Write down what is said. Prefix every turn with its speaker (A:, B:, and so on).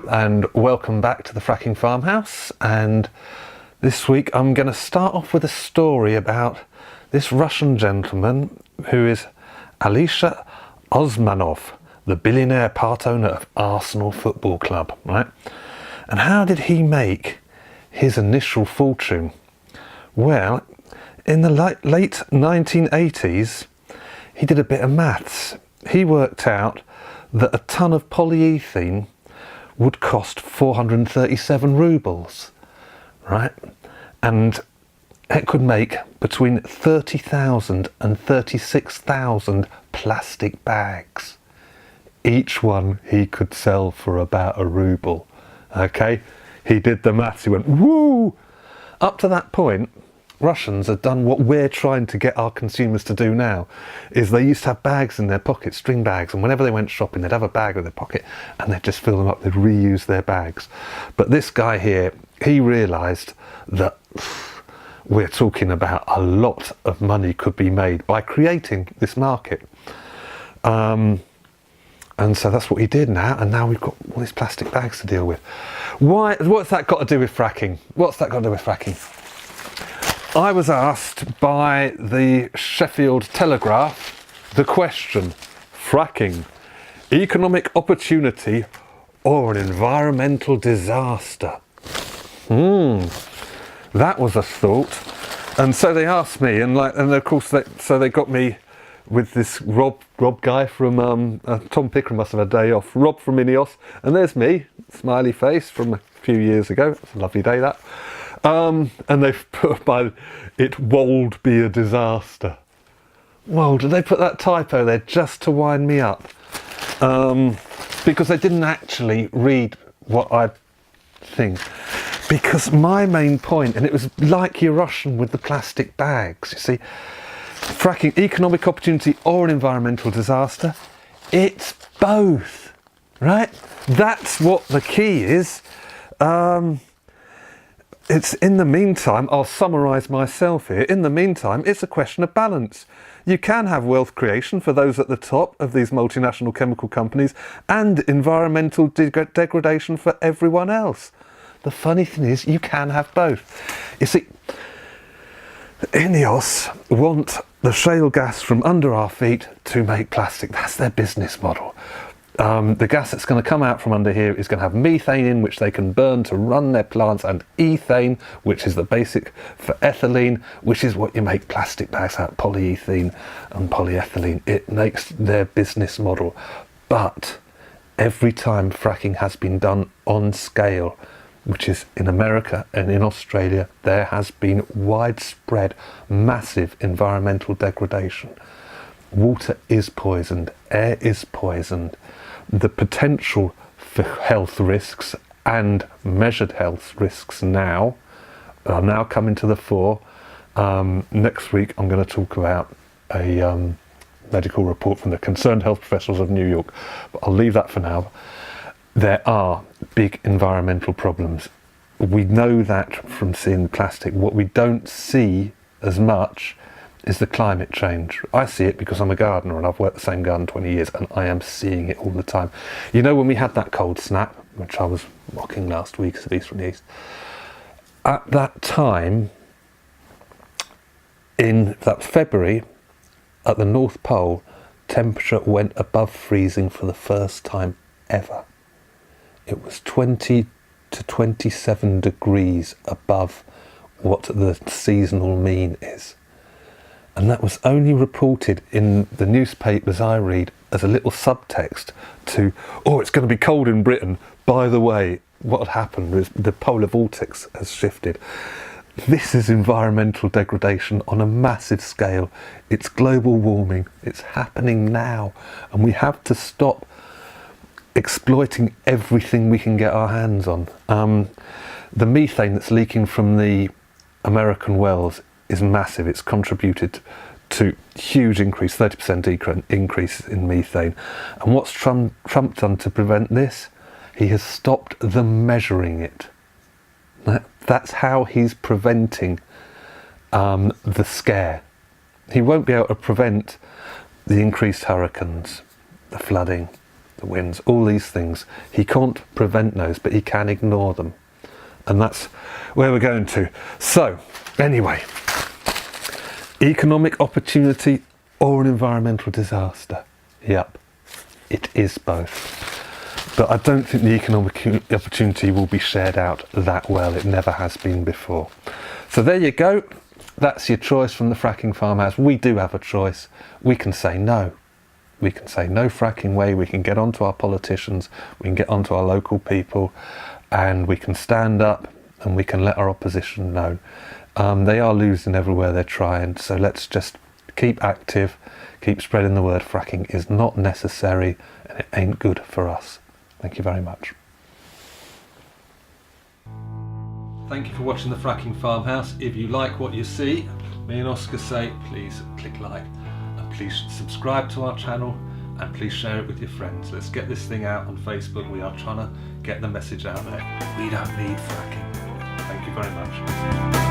A: Hello and welcome back to the Fracking Farmhouse, and this week I'm going to start off with a story about this Russian gentleman who is Alisher Osmanov, the billionaire part owner of Arsenal Football Club, right? And how did he make his initial fortune? Well, in the late 1980s he did a bit of maths. He worked out that a ton of polyethylene would cost 437 rubles, right? And it could make between 30,000 and 36,000 plastic bags. Each one he could sell for about a ruble. Okay, he did the maths, he went, woo! Up to that point, Russians had done what we're trying to get our consumers to do now, is they used to have bags in their pockets, string bags, and whenever they went shopping they'd have a bag in their pocket and they'd just fill them up, they'd reuse their bags. But this guy here, he realised that we're talking about a lot of money could be made by creating this market. And so that's what he did now, and now we've got all these plastic bags to deal with. What's that got to do with fracking? What's that got to do with fracking? I was asked by the Sheffield Telegraph the question, fracking, economic opportunity or an environmental disaster? That was a thought. And so they asked me, and of course they got me with this Rob guy from Tom Pickering must have had a day off, Rob from Ineos, and there's me, smiley face from a few years ago. It's a lovely day, that. And they've put by it wold be a disaster. Well, did they put that typo there just to wind me up? Because they didn't actually read what I think. Because my main point, and it was like your Russian with the plastic bags, you see, fracking, economic opportunity or an environmental disaster, it's both, right? That's what the key is. It's in the meantime, I'll summarise myself here, in the meantime, it's a question of balance. You can have wealth creation for those at the top of these multinational chemical companies and environmental degradation for everyone else. The funny thing is, you can have both. You see, Ineos want the shale gas from under our feet to make plastic. That's their business model. The gas that's going to come out from under here is going to have methane in, which they can burn to run their plants, and ethane, which is the basic for ethylene, which is what you make plastic bags out, polyethylene and polyethylene. It makes their business model. But every time fracking has been done on scale, which is in America and in Australia, there has been widespread, massive environmental degradation. Water is poisoned, air is poisoned. The potential for health risks and measured health risks now are now coming to the fore. Next week I'm going to talk about a medical report from the Concerned Health Professionals of New York, but I'll leave that for now. There are big environmental problems. We know that from seeing plastic. What we don't see as much is the climate change. I see it because I'm a gardener and I've worked the same garden 20 years and I am seeing it all the time. You know, when we had that cold snap, which I was mocking last week as East from the East, at that time, in that February, at the North Pole, temperature went above freezing for the first time ever. It was 20 to 27 degrees above what the seasonal mean is. And that was only reported in the newspapers I read as a little subtext to, oh, it's going to be cold in Britain. By the way, what had happened was the polar vortex has shifted. This is environmental degradation on a massive scale. It's global warming. It's happening now. And we have to stop exploiting everything we can get our hands on. The methane that's leaking from the American wells is massive. It's contributed to huge increase, 30% increase in methane. And what's Trump done to prevent this? He has stopped them measuring it. That's how he's preventing the scare. He won't be able to prevent the increased hurricanes, the flooding, the winds, all these things. He can't prevent those, but he can ignore them. And that's where we're going to. So, anyway, economic opportunity or an environmental disaster? Yep, it is both. But I don't think the economic opportunity will be shared out that well. It never has been before. So there you go. That's your choice from the Fracking Farmhouse. We do have a choice. We can say no. We can say no fracking way. We can get onto our politicians. We can get onto our local people, and we can stand up and we can let our opposition know. They are losing everywhere they're trying. So let's just keep active, keep spreading the word. Fracking is not necessary and it ain't good for us. Thank you very much. Thank you for watching the Fracking Farmhouse. If you like what you see, me and Oscar say please click like, and please subscribe to our channel, and please share it with your friends. Let's get this thing out on Facebook. We are trying to get the message out there. We don't need fracking. Thank you very much.